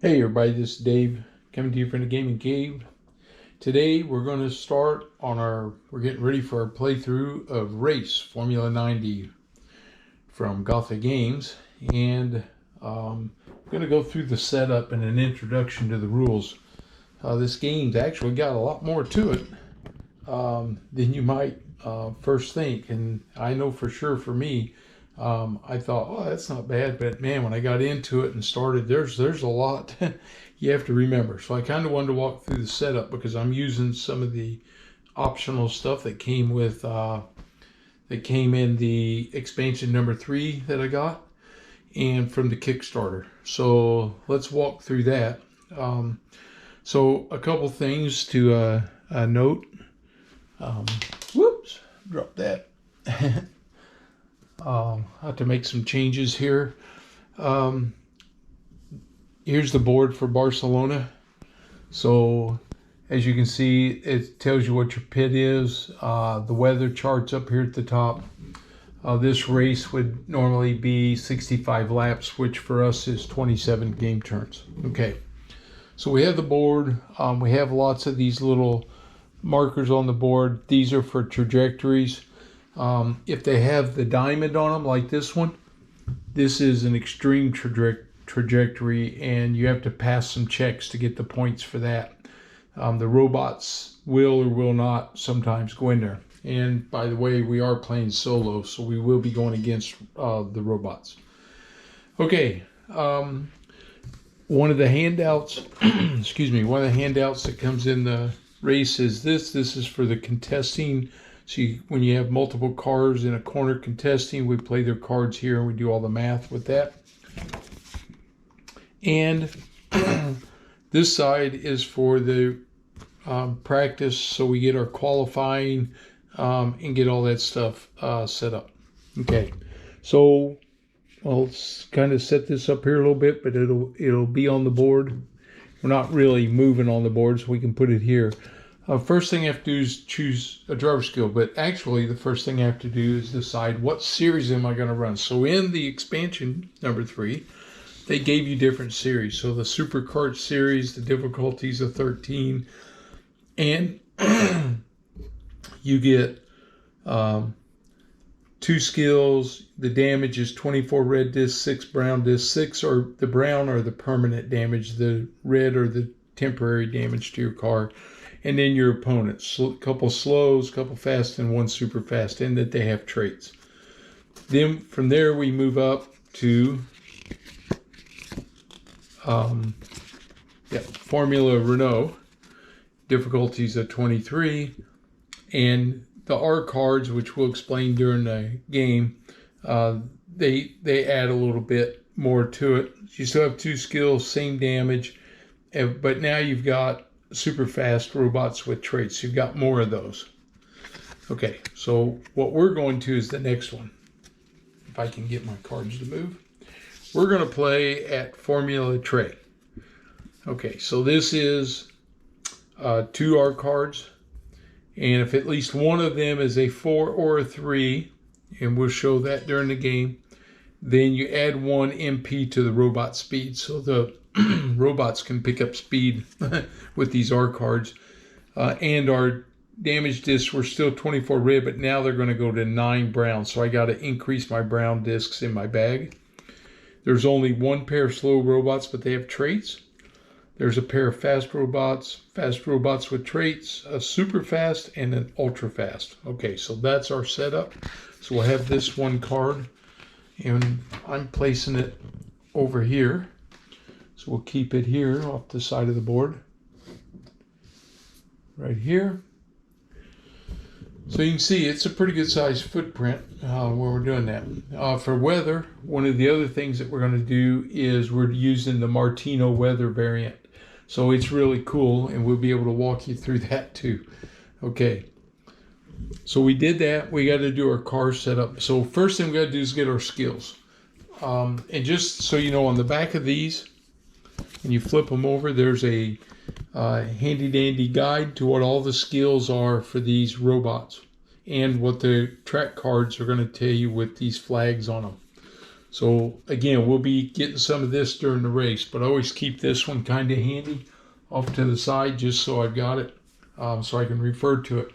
Hey everybody, this is Dave coming to you from the Gaming Cave. Today we're going to start on we're getting ready for our playthrough of Race Formula 90 from Gotha Games, and I'm going to go through the setup and an introduction to the rules. This game's actually got a lot more to it than you might first think, and I know for sure for me, I thought, oh, that's not bad, but man, when I got into it and started, there's a lot you have to remember. So I kind of wanted to walk through the setup because I'm using some of the optional stuff that came with that came in the expansion number 3 that I got and from the Kickstarter. So let's walk through that. So a couple things to note. Whoops, drop that. I have to make some changes here. Here's the board for Barcelona. So as you can see, it tells you what your pit is. The weather chart's up here at the top. This race would normally be 65 laps, which for us is 27 game turns. Okay, so we have the board. We have lots of these little markers on the board. These are for trajectories. If they have the diamond on them, like this one, this is an extreme trajectory, and you have to pass some checks to get the points for that. The robots will or will not sometimes go in there. And by the way, we are playing solo, so we will be going against the robots. Okay, one of the handouts, excuse me, one of the handouts that comes in the race is this. This is for the contesting. So when you have multiple cars in a corner contesting, we play their cards here and we do all the math with that. And this side is for the practice, so we get our qualifying and get all that stuff set up. Okay, so I'll kind of set this up here a little bit, but it'll be on the board. We're not really moving on the board, so we can put it here. First thing I have to do is choose a driver skill, but actually the first thing I have to do is decide what series am I going to run. So in the expansion number 3, they gave you different series. So the Super Kart series, the difficulties of 13, and you get 2 skills. The damage is 24 red discs, 6 brown discs. 6 are the brown or the permanent damage, the red or the temporary damage to your car. And then your opponents, a couple slows, a couple fast, and 1 super fast, and that they have traits. Then from there we move up to Formula Renault, difficulties of 23, and the R cards, which we'll explain during the game. They add a little bit more to it. You still have 2 skills, same damage, but now you've got super fast robots with traits. You've got more of those. Okay, so what we're going to is the next one. If I can get my cards to move. We're going to play at Formula Tre. Okay, so this is 2 R cards, and if at least one of them is a 4 or a 3, and we'll show that during the game, then you add 1 MP to the robot speed, so the robots can pick up speed with these R cards. And our damage discs were still 24 red, but now they're going to go to 9 brown. So I got to increase my brown discs in my bag. There's only 1 pair of slow robots, but they have traits. There's a pair of fast robots with traits, a super fast and an ultra fast. Okay, so that's our setup. So we'll have this 1 card, and I'm placing it over here. So we'll keep it here off the side of the board, right here. So you can see it's a pretty good sized footprint where we're doing that. For weather, one of the other things that we're going to do is we're using the Martino weather variant. So it's really cool, and we'll be able to walk you through that too. Okay, so we did that. We got to do our car setup. So first thing we got to do is get our skills. And just so you know, on the back of these, when you flip them over, there's a handy dandy guide to what all the skills are for these robots and what the track cards are going to tell you with these flags on them. So again, we'll be getting some of this during the race, but I always keep this one kind of handy off to the side just so I've got it, so I can refer to it.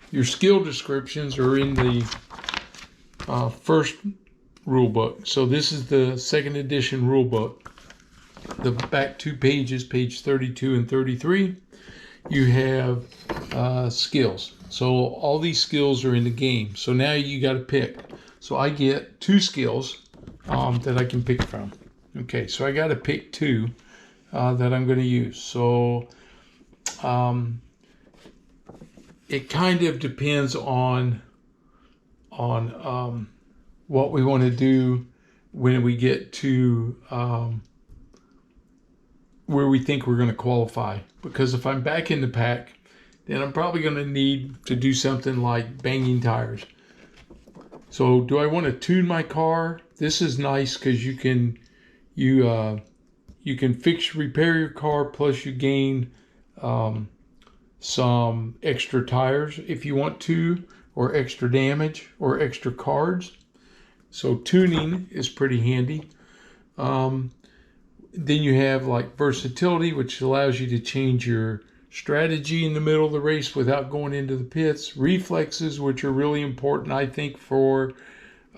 Your skill descriptions are in the first rule book. So this is the second edition rule book. The back 2 pages, page 32 and 33, you have skills. So all these skills are in the game. So now you got to pick. So I get 2 skills that I can pick from. Okay, so I got to pick 2 that I'm going to use. So it kind of depends on what we want to do when we get to where we think we're going to qualify. Because if I'm back in the pack, then I'm probably going to need to do something like banging tires. So do I want to tune my car? This is nice because you can repair your car, plus you gain some extra tires if you want to, or extra damage, or extra cards. So tuning is pretty handy. Then you have like versatility, which allows you to change your strategy in the middle of the race without going into the pits. Reflexes, which are really important, I think, for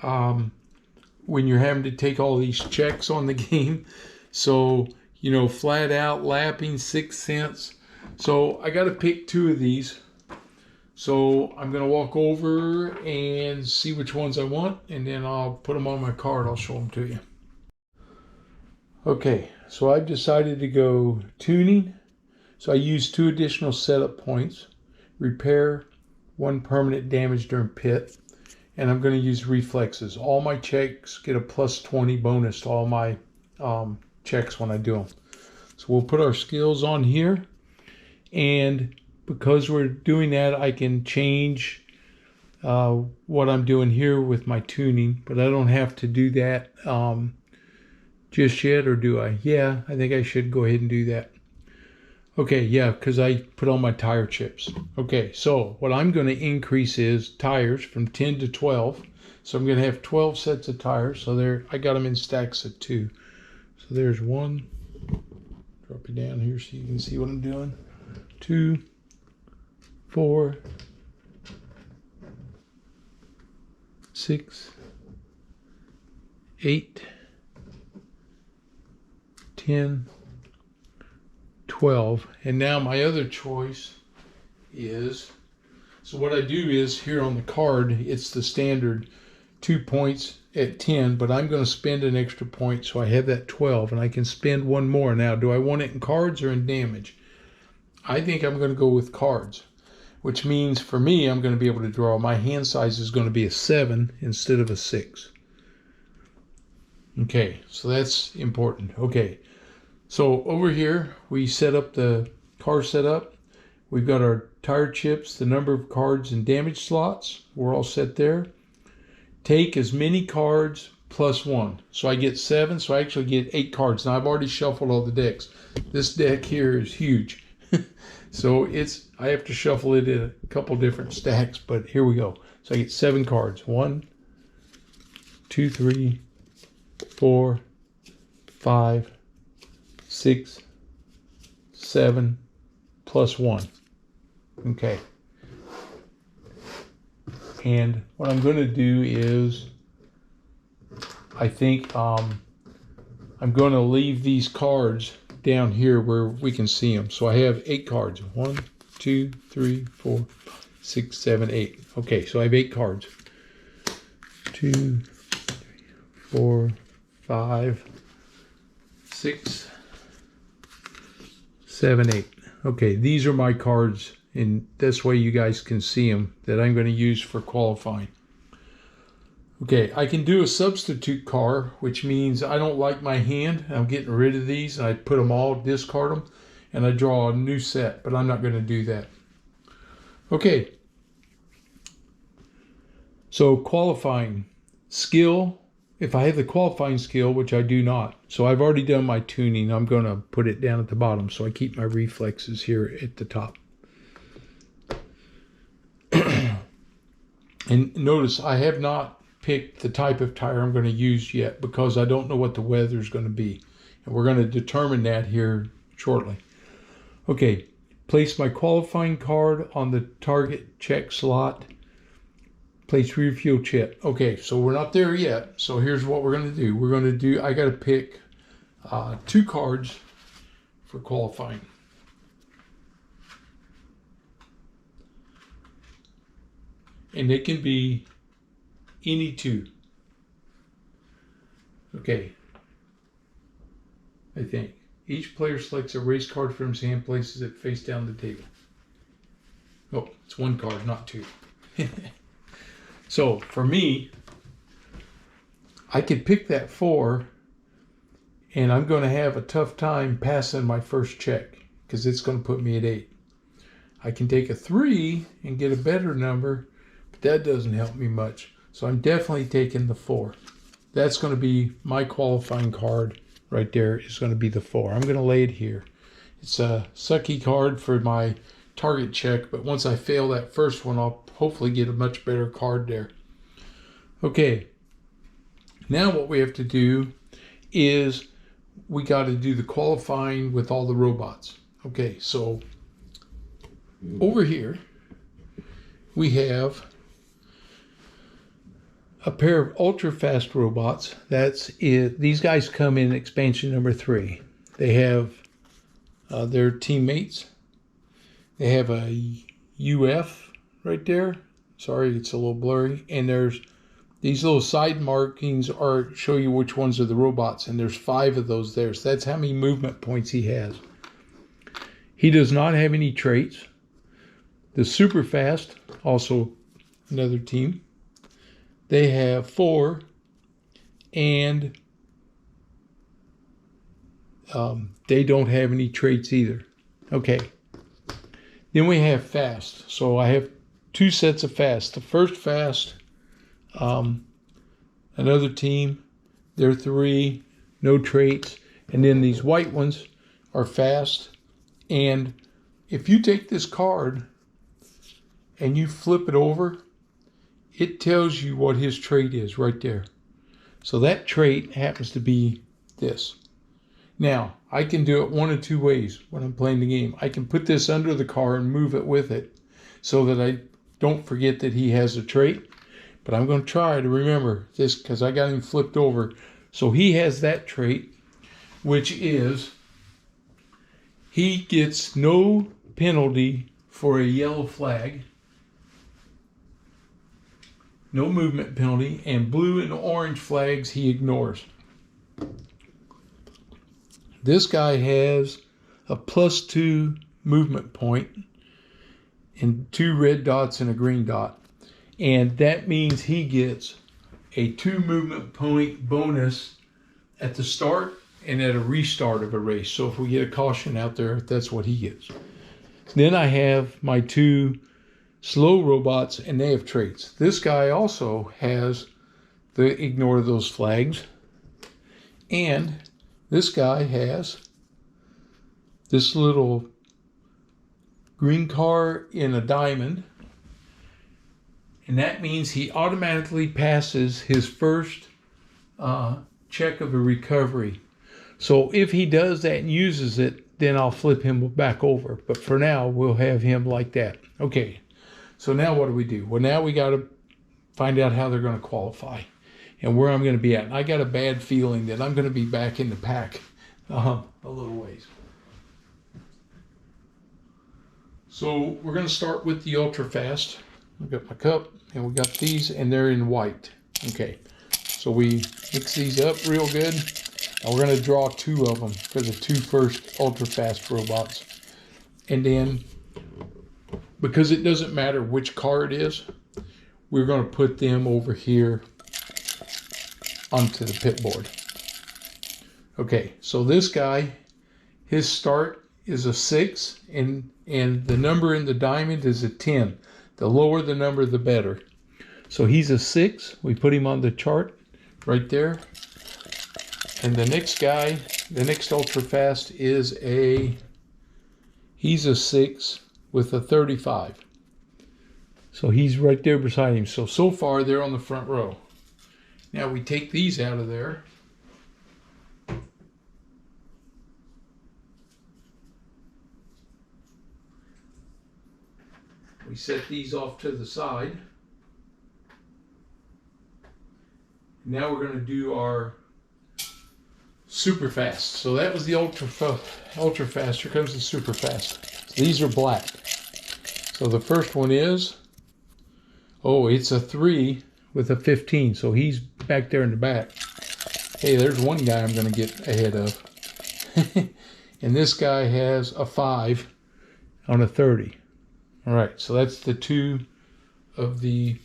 when you're having to take all these checks on the game. So, you know, flat out, lapping, sixth sense. So I got to pick 2 of these. So I'm going to walk over and see which ones I want, and then I'll put them on my card. I'll show them to you. Okay, so I've decided to go tuning. So I use 2 additional setup points, repair, 1 permanent damage during pit, and I'm going to use reflexes. All my checks get a plus 20 bonus to all my checks when I do them. So we'll put our skills on here, and because we're doing that, I can change what I'm doing here with my tuning, but I don't have to do that just yet, or do I? Yeah, I think I should go ahead and do that. Okay, yeah, because I put on my tire chips. Okay, so what I'm going to increase is tires from 10 to 12. So I'm going to have 12 sets of tires. So there, I got them in stacks of 2. So there's 1. Drop it down here so you can see what I'm doing. 2, 4, 6, 8, 10, 12. And now my other choice is, so what I do is here on the card, it's the standard 2 points at 10, but I'm going to spend an extra point, so I have that 12, and I can spend 1 more. Now, do I want it in cards or in damage? I think I'm going to go with cards, which means for me, I'm going to be able to draw. My hand size is going to be a 7 instead of a 6. Okay, so that's important. Okay, so over here, we set up the car setup. We've got our tire chips, the number of cards and damage slots. We're all set there. Take as many cards plus 1. So I get 7, so I actually get 8 cards. Now I've already shuffled all the decks. This deck here is huge. So I have to shuffle it in a couple different stacks, but here we go. So I get 7 cards. 1, 2, 3, 4, 5, 6, 7, plus 1. Okay. And what I'm going to do is, I think I'm going to leave these cards down here where we can see them. So I have 8 cards. 1, 2, 3, 4, 6, 7, 8. Okay, so I have 8 cards. 2, 3, 4, 5, 6, 7, 8. Okay, these are my cards, and this way you guys can see them, that I'm going to use for qualifying. Okay, I can do a substitute car, which means I don't like my hand. I'm getting rid of these, and I put them all, discard them, and I draw a new set, but I'm not going to do that. Okay, so qualifying skill. If I have the qualifying skill, which I do not, so I've already done my tuning, I'm going to put it down at the bottom, so I keep my reflexes here at the top. And notice I have not picked the type of tire I'm going to use yet because I don't know what the weather is going to be. And we're going to determine that here shortly. Okay, place my qualifying card on the target check slot. Place rear fuel chip. Okay, so we're not there yet. So here's what we're going to do. I got to pick 2 cards for qualifying. And it can be any 2. Okay. I think. Each player selects a race card from his hand, places it face down the table. Oh, it's 1 card, not 2. So for me, I could pick that 4, and I'm going to have a tough time passing my first check because it's going to put me at 8. I can take a 3 and get a better number, but that doesn't help me much. So I'm definitely taking the 4. That's going to be my qualifying card right there. Is going to be the 4. I'm going to lay it here. It's a sucky card for my target check, but once I fail that first one, I'll hopefully get a much better card there. Okay, now what we have to do is we got to do the qualifying with all the robots. Okay, so over here we have a pair of ultra fast robots. That's it. These guys come in expansion number 3. They have their teammates. They have a UF right there. Sorry, it's a little blurry. And there's these little side markings show you which ones are the robots. And there's 5 of those there. So that's how many movement points he has. He does not have any traits. The super fast, also another team. They have 4, and they don't have any traits either. Okay. Then we have fast. So I have 2 sets of fast. The first fast, another team, they're 3, no traits. And then these white ones are fast. And if you take this card and you flip it over, it tells you what his trait is right there. So that trait happens to be this. Now, I can do it 1 of 2 ways when I'm playing the game. I can put this under the car and move it with it so that I don't forget that he has a trait. But I'm going to try to remember this because I got him flipped over. So he has that trait, which is he gets no penalty for a yellow flag. No movement penalty, and blue and orange flags he ignores. This guy has a +2 movement point and 2 red dots and a green dot. And that means he gets a 2 movement point bonus at the start and at a restart of a race. So if we get a caution out there, that's what he gets. Then I have my 2 slow robots, and they have traits. This guy also has the ignore those flags. And this guy has this little green car in a diamond. And that means he automatically passes his first check of a recovery. So if he does that and uses it, then I'll flip him back over. But for now, we'll have him like that. Okay. So now what do we do? Well, now we got to find out how they're going to qualify and where I'm going to be at. And I got a bad feeling that I'm going to be back in the pack a little ways. So we're going to start with the ultra fast. I've got my cup and we got these and they're in white. Okay. So we mix these up real good. And we're going to draw 2 of them for the 2 first ultra fast robots. And then, because it doesn't matter which car it is, we're going to put them over here onto the pit board. Okay, so this guy, his start is a 6, and the number in the diamond is a 10. The lower the number, the better. So he's a 6. We put him on the chart right there. And the next guy, the next ultra fast is he's a 6 with a 35. So he's right there beside him. So far they're on the front row. Now we take these out of there. We set these off to the side. Now we're going to do our super fast. So that was the ultra fast. Here comes the super fast. So these are black. So the first one is, oh, it's a 3 with a 15. So he's back there in the back. Hey, there's one guy I'm going to get ahead of. And this guy has a 5 on a 30. All right, so that's the 2 of the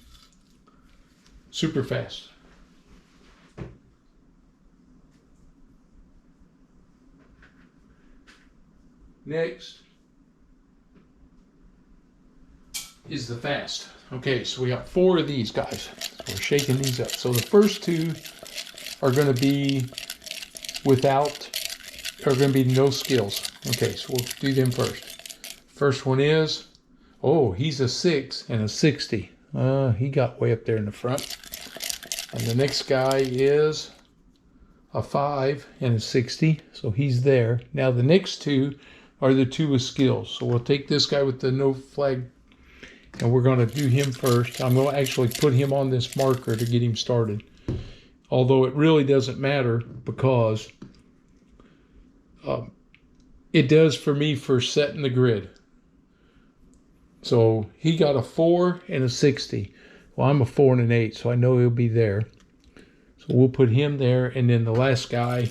super fast. Next is the fast. Okay, so we got 4 of these guys. We're shaking these up. So the first 2 are going to be going to be no skills. Okay, so we'll do them first. First one is, oh, he's a 6 and a 60. He got way up there in the front. And the next guy is a 5 and a 60, so he's there. Now the next 2 are the 2 with skills. So we'll take this guy with the no flag, and we're going to do him first. I'm going to actually put him on this marker to get him started. Although it really doesn't matter, because it does for me for setting the grid. So he got a 4 and a 60. Well, I'm a 4 and an 8, so I know he'll be there. So we'll put him there, and then the last guy,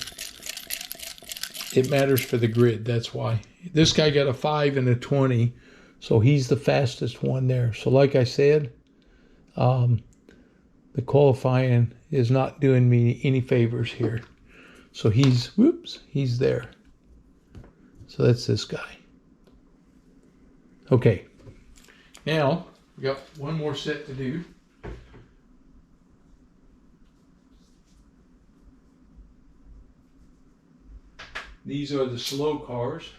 it matters for the grid, that's why. This guy got a 5 and a 20, so he's the fastest one there. So like I said, the qualifying is not doing me any favors here. So he's there. So that's this guy. Okay. Now, we got one more set to do. These are the slow cars,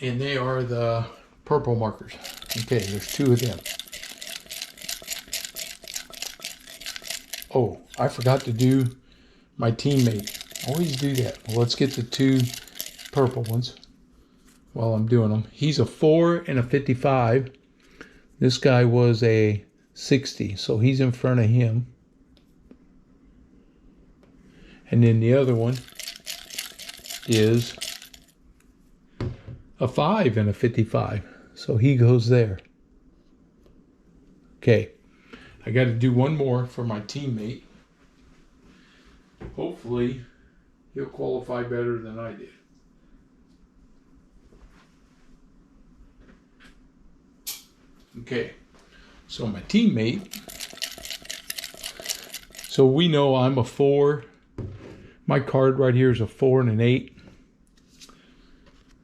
and they are the purple markers. Okay, there's 2 of them. Oh, I forgot to do my teammate. Always do that. Well, let's get the 2 purple ones while I'm doing them. He's a 4 and a 55. This guy was a 60, so he's in front of him. And then the other one is a 5 and a 55, so he goes there. Okay, I got to do one more for my teammate. Hopefully he'll qualify better than I did. Okay, so my teammate, so we know I'm a 4. My card right here is a 4 and an 8.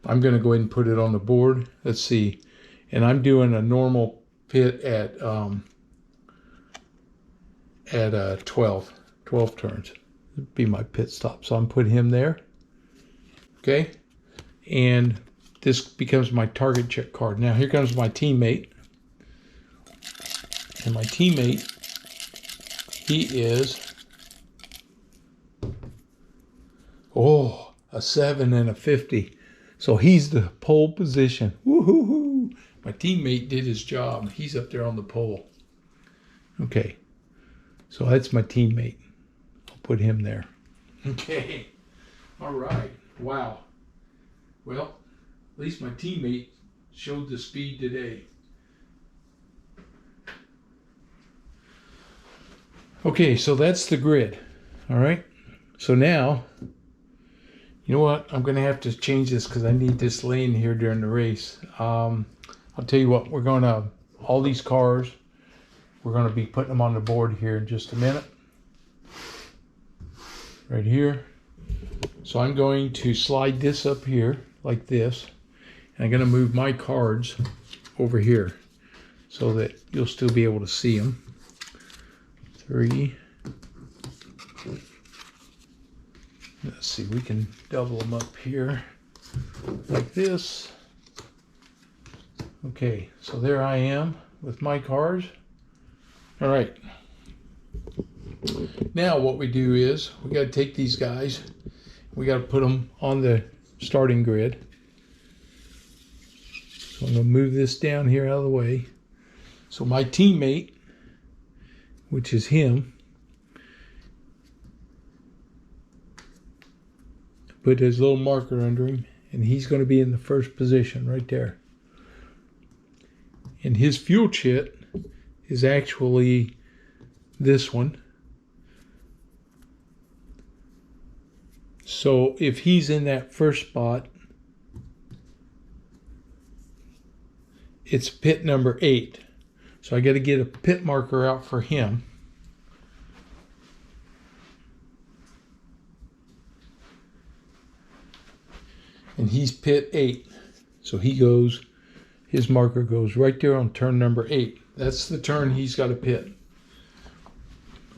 I'm going to go ahead and put it on the board. Let's see. And I'm doing a normal pit at 12 turns. That'd be my pit stop. So I'm putting him there. Okay. And this becomes my target check card. Now here comes my teammate. And my teammate, he is, oh, a 7 and a 50. So he's the pole position. Woo-hoo-hoo. My teammate did his job. He's up there on the pole. Okay. So that's my teammate. I'll put him there. Okay. All right. Wow. Well, at least my teammate showed the speed today. Okay, so that's the grid. All right. So now, you know what? I'm going to have to change this because I need this lane here during the race. I'll tell you what, we're going to, all these cars, we're going to be putting them on the board here in just a minute. Right here. So I'm going to slide this up here like this. And I'm going to move my cards over here so that you'll still be able to see them. 3. Let's see, we can double them up here like this. Okay, so there I am with my cards. All right, Now what we do is we got to take these guys, we got to put them on the starting grid. So I'm going to move this down here out of the way. So my teammate, which is him, put his little marker under him, and he's going to be in the first position right there. And his fuel chit is actually this one. So if he's in that first spot, it's pit number 8. So I got to get a pit marker out for him. And he's pit 8. So he goes, his marker goes right there on turn number 8. That's the turn he's got to pit.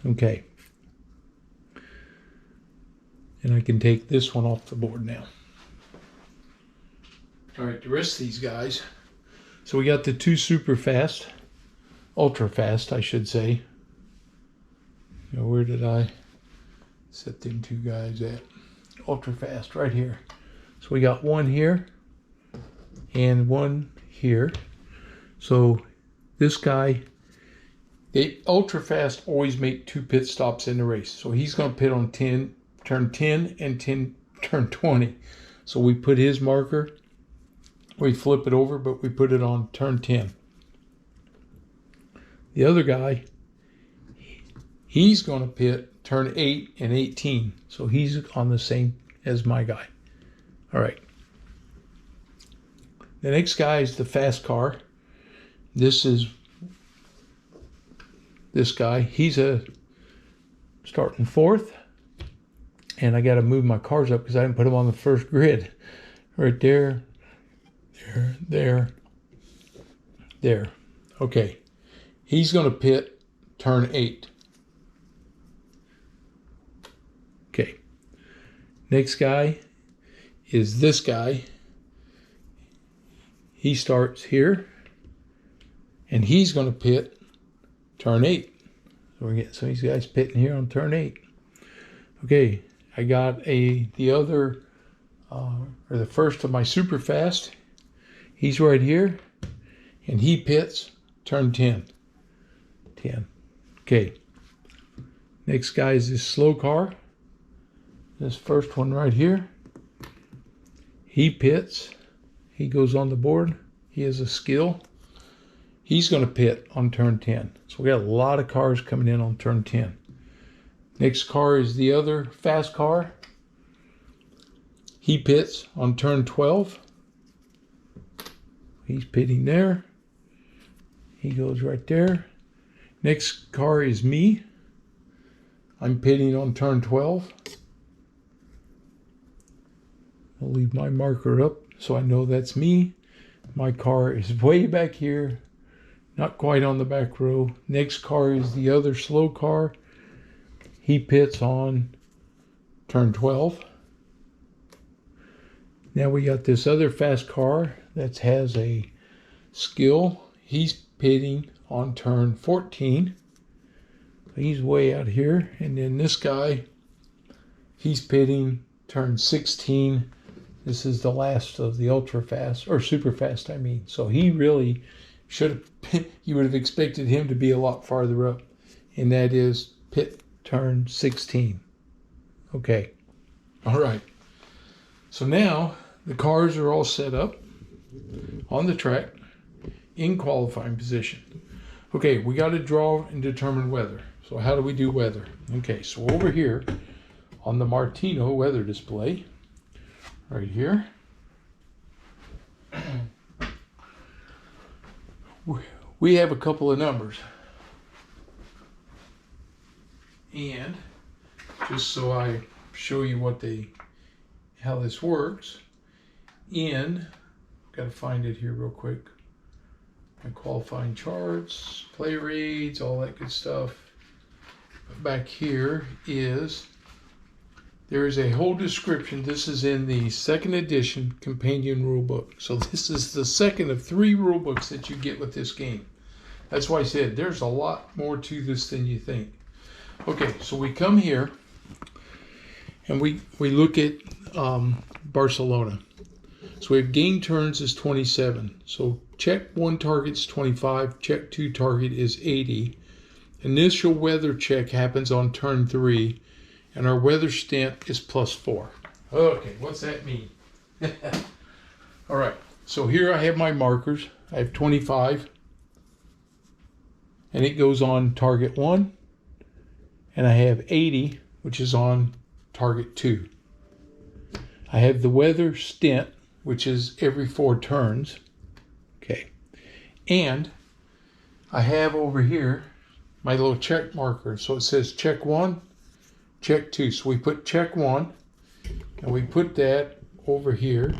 Okay. And I can take this one off the board now. All right, the rest of these guys. So we got the 2 super fast, ultra fast, I should say. Now, where did I set them 2 guys at? Ultra fast, right here. So we got one here and one here. So this guy, they ultra fast always make 2 pit stops in the race. So he's going to pit on turn 10 and turn 20. So we put his marker, we flip it over, but we put it on turn 10. The other guy, he's going to pit turn 8 and 18. So he's on the same as my guy. All right. The next guy is the fast car. This is this guy. He's starting 4th. And I got to move my cars up because I didn't put them on the first grid. Right there, there. Okay. He's going to pit turn 8. Okay. Next guy is this guy. He starts here. And he's going to pit turn 8. So we get some of these guys pitting here on turn 8. Okay. I got the first of my super fast. He's right here, and he pits turn 10. 10. Okay. Next guy is this slow car. This first one right here. He pits. He goes on the board. He has a skill. He's going to pit on turn 10. So we got a lot of cars coming in on turn 10. Next car is the other fast car. He pits on turn 12. He's pitting there. He goes right there. Next car is me. I'm pitting on turn 12. I'll leave my marker up so I know that's me. My car is way back here, not quite on the back row. Next car is the other slow car. He pits on turn 12. Now we got this other fast car that has a skill. He's pitting on turn 14. He's way out here. And then this guy, he's pitting turn 16. This is the last of the ultra fast, or super fast, I mean. So he really should have, you would have expected him to be a lot farther up. And that is pit turn 16. Okay. All right. So now the cars are all set up on the track in qualifying position. Okay, we got to draw and determine weather. So how do we do weather? Okay, so over here on the Martino weather display, right here, we have a couple of numbers. And just so I show you how this works, got to find it here real quick. My qualifying charts, play rates, all that good stuff. But back here there is a whole description. This is in the 2nd edition companion rulebook. So this is the 2nd of 3 rulebooks that you get with this game. That's why I said there's a lot more to this than you think. Okay, so we come here and we look at Barcelona. So we have game turns is 27. So check 1 target's 25, check 2 target is 80. Initial weather check happens on turn 3, and our weather stint is +4. Okay, what's that mean? All right, so here I have my markers. I have 25, and it goes on target 1, and I have 80, which is on target 2. I have the weather stint, which is every 4 turns. Okay, and I have over here my little check marker. So it says check 1, check 2. So we put check 1, and we put that over here.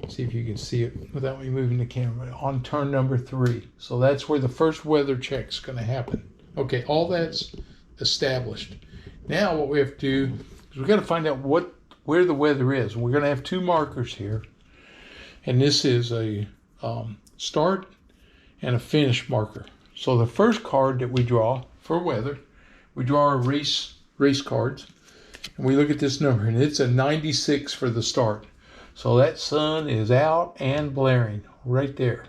See if you can see it without me moving the camera, on turn number 3. So that's where the first weather check's going to happen. Okay, all that's established. Now what we have to do is we've got to find out where the weather is. We're going to have 2 markers here, and this is a start and a finish marker. So the first card that we draw for weather, we draw our race cards, and we look at this number, and it's a 96 for the start. So that sun is out and blaring right there,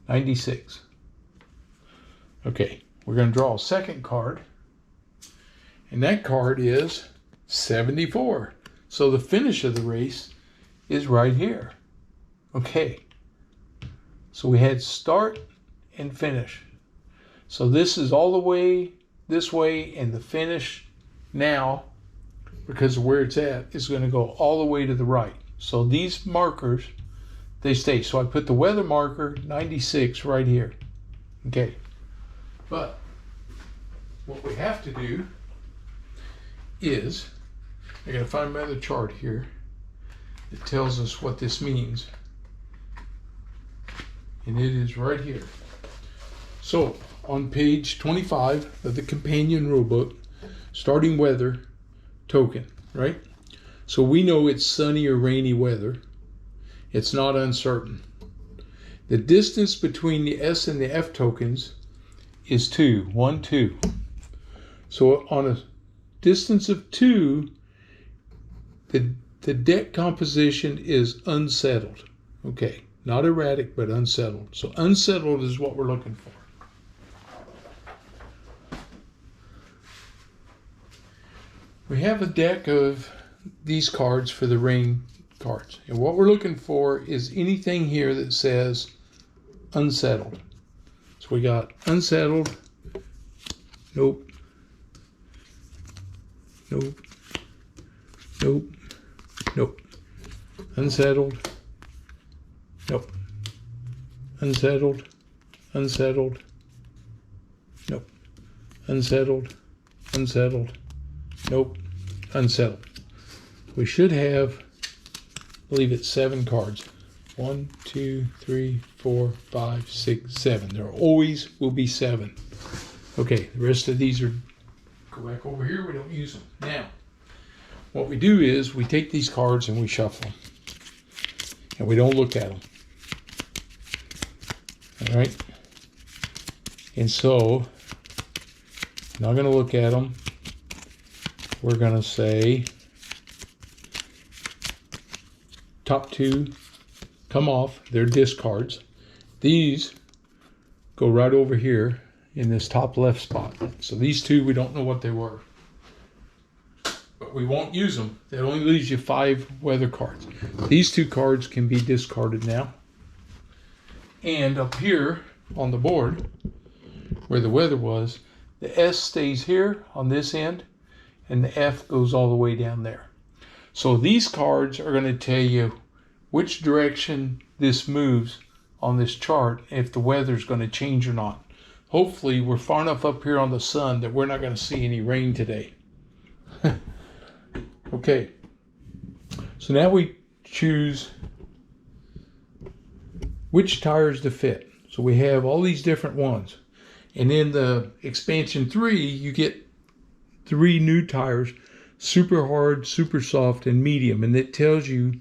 96. Okay, we're going to draw a second card, and that card is 74. So the finish of the race is right here. Okay, so we had start and finish. So this is all the way this way, and the finish now, because of where it's at, is going to go all the way to the right. So these markers, they stay. So I put the weather marker 96 right here. Okay, but what we have to do is, I gotta find my other chart here that tells us what this means, and it is right here. So on page 25 of the companion rulebook, starting weather token, right? So we know it's sunny or rainy weather. It's not uncertain. The distance between the S and the F tokens is 2, 1, 2. So on a distance of 2, the deck composition is unsettled. Okay, not erratic, but unsettled. So unsettled is what we're looking for. We have a deck of these cards for the rain cards. And what we're looking for is anything here that says unsettled. So we got unsettled, nope, nope, nope, nope, unsettled, nope, unsettled, unsettled, nope, unsettled, unsettled, nope, unsettled. We should have, I believe it's 7 cards. 1, 2, 3, 4, 5, 6, 7. There always will be 7. Okay, the rest of these are, go back over here, we don't use them. Now, what we do is we take these cards and we shuffle them. And we don't look at them. All right? And so, I'm not going to look at them. We're going to say, top 2 come off, they're discards. These go right over here in this top left spot. So these 2, we don't know what they were, but we won't use them. That only leaves you 5 weather cards. These 2 cards can be discarded now. And up here on the board, where the weather was, the S stays here on this end, and the F goes all the way down there. So these cards are going to tell you which direction this moves on this chart, if the weather's going to change or not. Hopefully we're far enough up here on the sun that we're not going to see any rain today. Okay, so now we choose which tires to fit. So we have all these different ones. And in the expansion 3, you get 3 new tires: super hard, super soft, and medium. And it tells you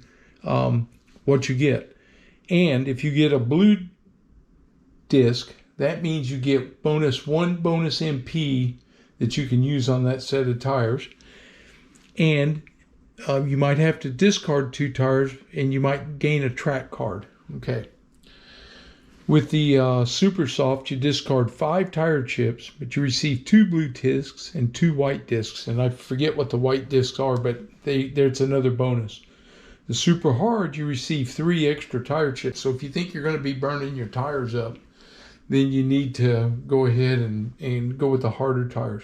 what you get. And if you get a blue disc, that means you get bonus 1 bonus MP that you can use on that set of tires. And you might have to discard 2 tires, and you might gain a track card. Okay. With the Super Soft, you discard 5 tire chips, but you receive 2 blue discs and 2 white discs. And I forget what the white discs are, but there's another bonus. The Super Hard, you receive 3 extra tire chips. So if you think you're going to be burning your tires up, then you need to go ahead and go with the harder tires.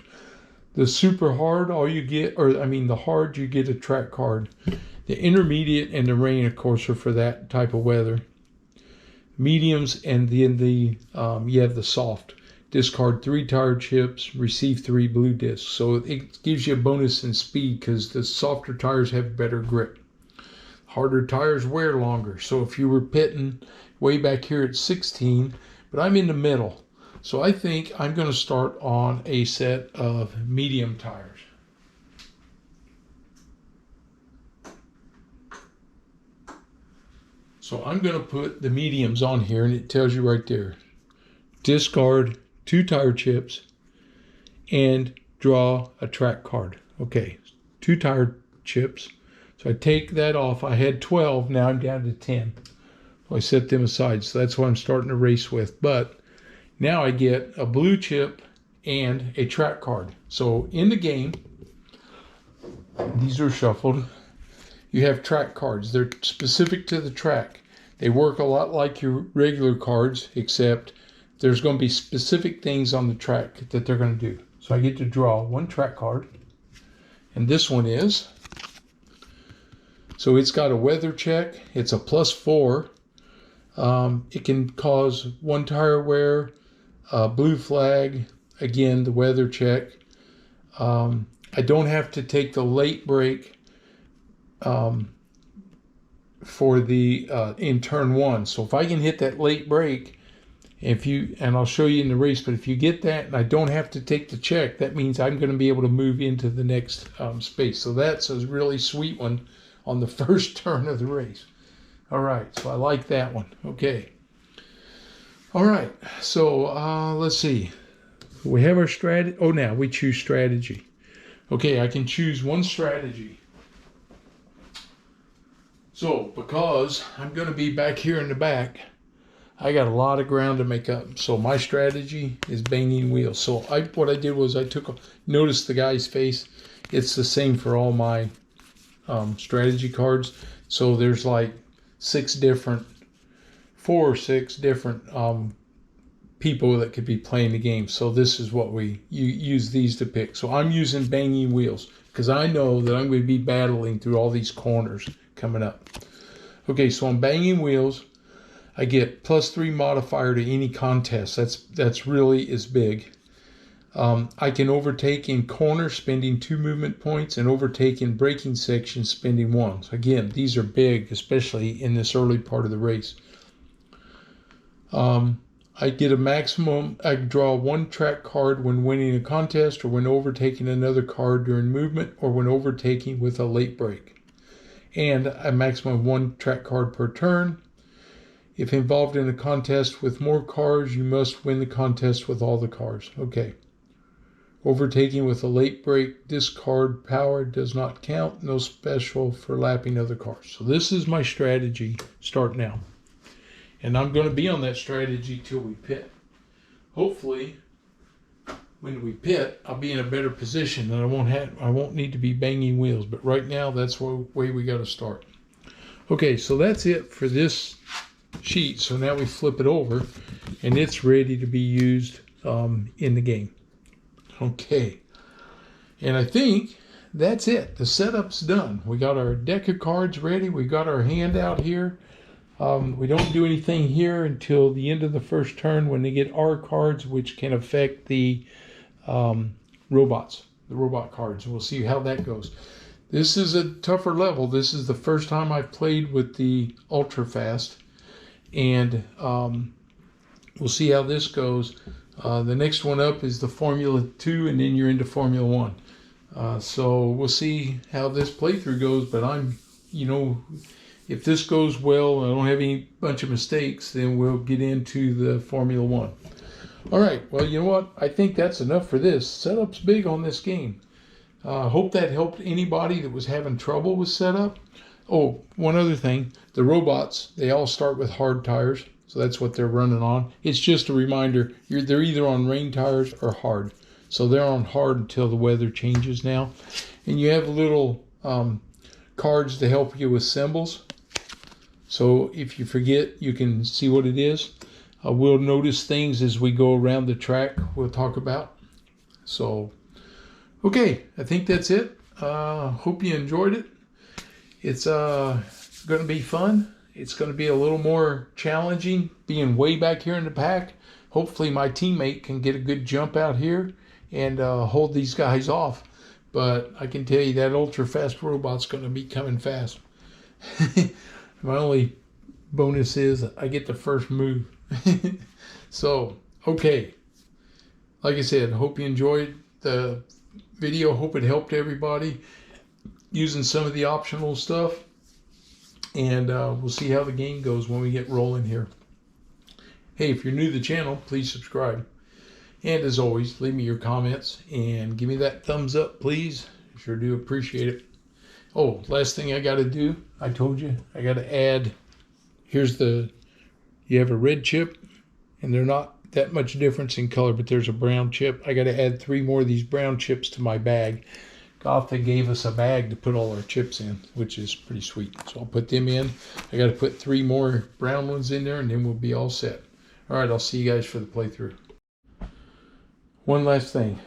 The Super Hard, all you get, the hard, you get a track card. The Intermediate and the Rain, of course, are for that type of weather. Mediums, and then you have the Soft. Discard 3 tire chips, receive 3 blue discs. So it gives you a bonus in speed because the softer tires have better grip. Harder tires wear longer. So if you were pitting way back here at 16, but I'm in the middle. So I think I'm going to start on a set of medium tires. So I'm going to put the mediums on here, and it tells you right there. Discard 2 tire chips and draw a track card. Okay, 2 tire chips. So I take that off. I had 12, now I'm down to 10. So I set them aside. So that's what I'm starting to race with. But now I get a blue chip and a track card. So in the game, these are shuffled. You have track cards. They're specific to the track. They work a lot like your regular cards, except there's going to be specific things on the track that they're going to do. So I get to draw 1 track card. And this one is, so it's got a weather check. It's a +4. It can cause 1 tire wear, blue flag, again, the weather check. I don't have to take the late break for the in turn 1. So if I can hit that late break, and I'll show you in the race, but if you get that and I don't have to take the check, that means I'm going to be able to move into the next space. So that's a really sweet one on the first turn of the race. All right, so I like that one. Okay. All right, so let's see. We have our strategy. Oh, now we choose strategy. Okay, I can choose 1 strategy. So because I'm going to be back here in the back, I got a lot of ground to make up. So my strategy is banging wheels. So what I did was notice the guy's face. It's the same for all my strategy cards. So there's like 4 or 6 different people that could be playing the game. So this is what you use these to pick. So I'm using banging wheels because I know that I'm going to be battling through all these corners coming up. Okay, so I'm banging wheels. I get +3 modifier to any contest. That's really is big. I can overtake in corner, spending 2 movement points, and overtake in braking section, spending 1. So again, these are big, especially in this early part of the race. I get a maximum. I can draw 1 track card when winning a contest, or when overtaking another card during movement, or when overtaking with a late break. And a maximum of 1 track card per turn. If involved in a contest with more cars, you must win the contest with all the cars. Okay. Overtaking with a late break, discard power does not count. No special for lapping other cars. So this is my strategy. Start now. And I'm going to be on that strategy till we pit. Hopefully, when we pit, I'll be in a better position and I won't need to be banging wheels. But right now, that's the way we got to start. Okay, so that's it for this sheet. So now we flip it over, and it's ready to be used in the game. Okay, and I think that's it. The setup's done. We got our deck of cards ready. We got our handout here. We don't do anything here until the end of the first turn when they get our cards, which can affect the robot cards. We'll see how that goes. This is a tougher level. This is the first time I've played with the Ultra Fast, and we'll see how this goes. The next one up is the Formula 2, and then you're into Formula 1. So we'll see how this playthrough goes, but if this goes well and I don't have any bunch of mistakes, then we'll get into the Formula 1. All right, well, you know what? I think that's enough for this. Setup's big on this game. Hope that helped anybody that was having trouble with setup. Oh, one other thing. The robots, they all start with hard tires. So that's what they're running on. It's just a reminder, they're either on rain tires or hard. So they're on hard until the weather changes now. And you have little cards to help you with symbols. So if you forget, you can see what it is. We'll notice things as we go around the track we'll talk about. So, okay, I think that's it. Hope you enjoyed it. It's going to be fun. It's going to be a little more challenging being way back here in the pack. Hopefully my teammate can get a good jump out here and hold these guys off. But I can tell you that ultra fast robot's going to be coming fast. My only bonus is I get the first move. So, okay. Like I said, hope you enjoyed the video. Hope it helped everybody using some of the optional stuff. And we'll see how the game goes when we get rolling here. Hey, if you're new to the channel, please subscribe. And as always, leave me your comments and give me that thumbs up, please. I sure do appreciate it. Oh, last thing I got to do, I told you, I got to add, you have a red chip, and they're not that much difference in color, but there's a brown chip. I got to add 3 more of these brown chips to my bag. Gotha gave us a bag to put all our chips in, which is pretty sweet. So I'll put them in. I got to put 3 more brown ones in there, and then we'll be all set. All right, I'll see you guys for the playthrough. One last thing.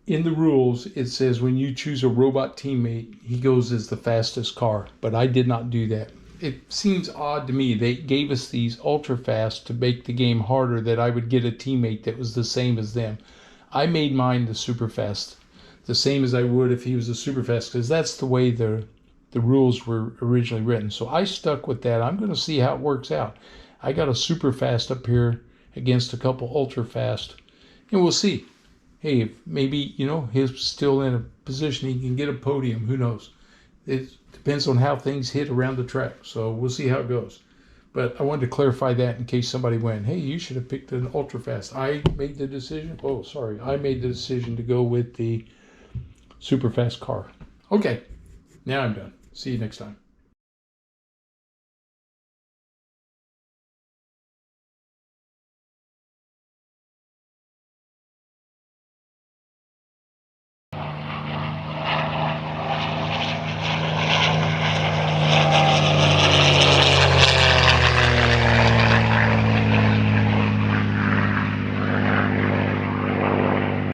In the rules, it says when you choose a robot teammate, he goes as the fastest car, but I did not do that. It seems odd to me. They gave us these ultra fast to make the game harder, that I would get a teammate that was the same as them. I made mine the super fast, the same as I would if he was a super fast, because that's the way the rules were originally written. So I stuck with that. I'm going to see how it works out. I got a super fast up here against a couple ultra fast, and we'll see. Hey, if maybe, he's still in a position he can get a podium. Who knows? It depends on how things hit around the track. So we'll see how it goes. But I wanted to clarify that in case somebody went, hey, you should have picked an ultra fast. I made the decision. Oh, sorry. I made the decision to go with the super fast car. Okay. Now I'm done. See you next time.